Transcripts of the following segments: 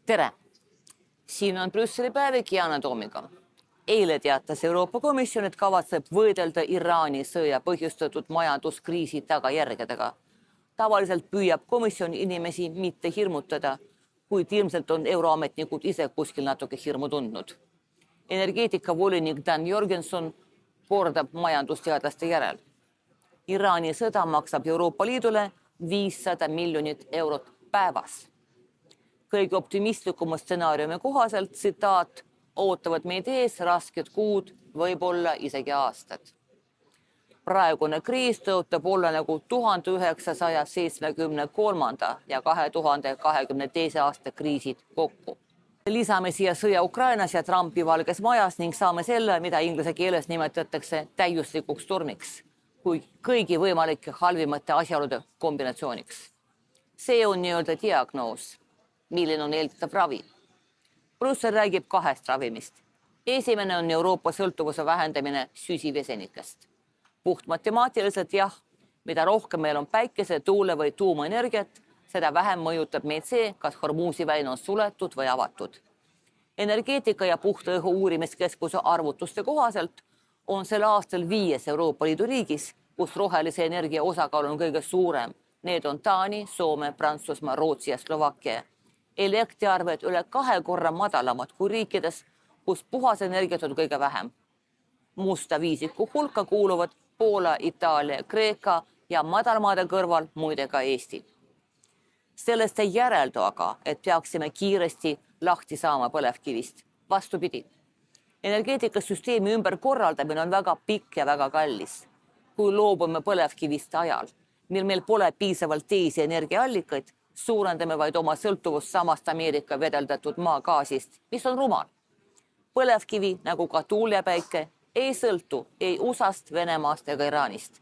Tere! Siin on Brüsseli päevik Yana Toomiga. Eile teatas Euroopa Komisjon, et kavatseb võidelda Iraani sõja põhjustatud majanduskriisi tagajärgedega. Tavaliselt püüab komisjon inimesi mitte hirmutada, kuid ilmselt on euroametnikud ise kuskil natuke hirmu tundnud. Energeetikavolinik Dan Jorgenson kordab majandusteadlaste järel. Iraani sõda maksab Euroopa Liidule 500 miljonit eurot päevas. Kõige optimistlikuma stsenaariumi kohaselt, tsitaat, ootavad meid ees rasked kuud, võib-olla isegi aastad. Praegune kriis tõotab olla nagu 1973. ja 2022. aasta kriisid kokku. Lisame siia sõja Ukrainas ja Trumpi Valges Majas ning saame selle, mida inglise keeles nimetatakse täiuslikuks tormiks, kui kõigi võimalike halvimate asjaolude kombinatsiooniks. See on nii-öelda diagnoos, milline on eeldatav ravi. Brüssel räägib kahest ravimist. Esimene on Euroopa sõltuvuse vähendamine süsivesenikest. Puht matemaatiliselt jah, mida rohkem meil on päikese, tuule või tuumaenergiat, seda vähem mõjutab meid see, kas Hormuzi väin on suletud või avatud. Energeetika ja puhta õhu uurimiskeskuse arvutuste kohaselt on sel aastal 5 Euroopa Liidu riigis, kus rohelise energia osakaal on kõige suurem. Need on Taani, Soome, Prantsusmaa, Rootsi ja Slovakkia. Elektriarved üle 2 korra madalamad kui riikides, kus puhas energiat on kõige vähem. Musta viisiku hulka kuuluvad Poola, Itaalia, Kreeka ja madalmaade kõrval muide ka Eesti. Sellest ei järeldu aga, et peaksime kiiresti lahti saama põlevkivist. Vastupidi, energeetikasüsteemi ümberkorraldamine on väga pikk ja väga kallis. Kui loobume põlevkivist ajal, mil meil pole piisavalt teisi energiaallikaid, suurendame vaid oma sõltuvust samast Ameerika vedeldatud maagaasist, mis on rumal. Põlevkivi, nagu ka tuul ja päike, ei sõltu ei USA-st, Venemaast ega Iraanist.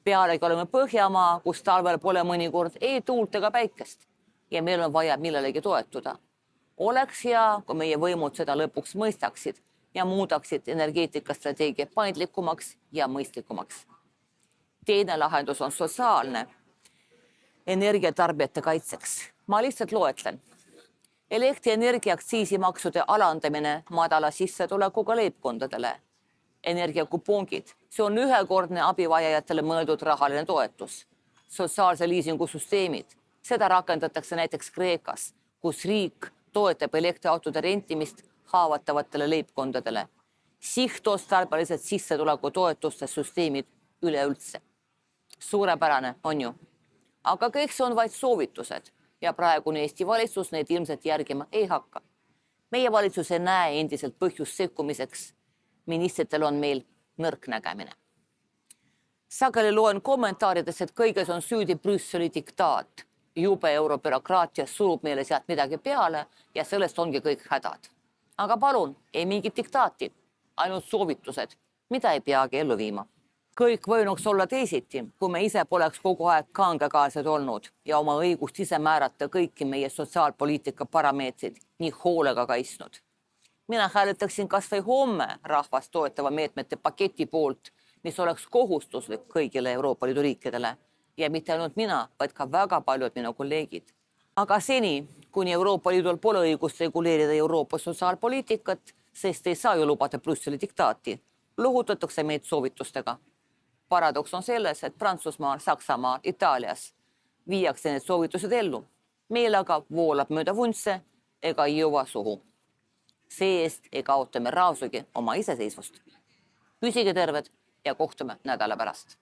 Pealegi oleme Põhjamaa, kus talvel pole mõnikord ei tuult ega päikest ja meil on vaja millelegi toetuda. Oleks hea, kui meie võimud seda lõpuks mõistaksid ja muudaksid energeetikastrateegia paindlikumaks ja mõistlikumaks. Teine lahendus on sotsiaalne energiatarbijate kaitseks. Ma lihtsalt loetlen. Elektrienergia aktsiisimaksude alandamine madala sissetulekuga leibkondadele. Energiakupongid. See on ühekordne abivajajatele mõeldud rahaline toetus. Sotsiaalse liisingu süsteemid. Seda rakendatakse näiteks Kreekas, kus riik toetab elektriautode rentimist haavatavatele leibkondadele. Sihtotstarbalised sissetulekutoetuste süsteemid üleüldse. Suurepärane on ju. Aga kõik see on vaid soovitused ja praegune Eesti valitsus neid ilmselt järgima ei hakka. Meie valitsus ei näe endiselt põhjust sekkumiseks. Ministritel on meil nõrk nägemine. Sageli loen kommentaarides, et kõiges on süüdi Brüsseli diktaat. Jube eurobürokraatia surub meile sealt midagi peale ja sellest ongi kõik hädad. Aga palun, ei mingit diktaati, ainult soovitused, mida ei peagi ellu viima. Kõik võinuks olla teisiti, kui me ise poleks kogu aeg kangekaelsed olnud ja oma õigust ise määrata kõiki meie sotsiaalpoliitika parameetrid nii hoolega kaitsnud. Mina hääletaksin kas või homme rahvast toetava meetmete paketi poolt, mis oleks kohustuslik kõigile Euroopa Liidu riikidele ja mitte ainult mina, vaid ka väga paljud minu kolleegid. Aga seni, kuni Euroopa Liidul pole õigust reguleerida Euroopa sotsiaalpoliitikat, sest ei saa ju lubada Brüsseli diktaati, lohutatakse meid soovitustega. Paradoks on selles, et Prantsusmaal, Saksamaal, Itaalias viiakse need soovitused ellu. Meil aga voolab mööda vuntse ega jõua suhu. See-eest ei kaotame raasugi oma iseseisvust. Püsige terved ja kohtume nädala pärast.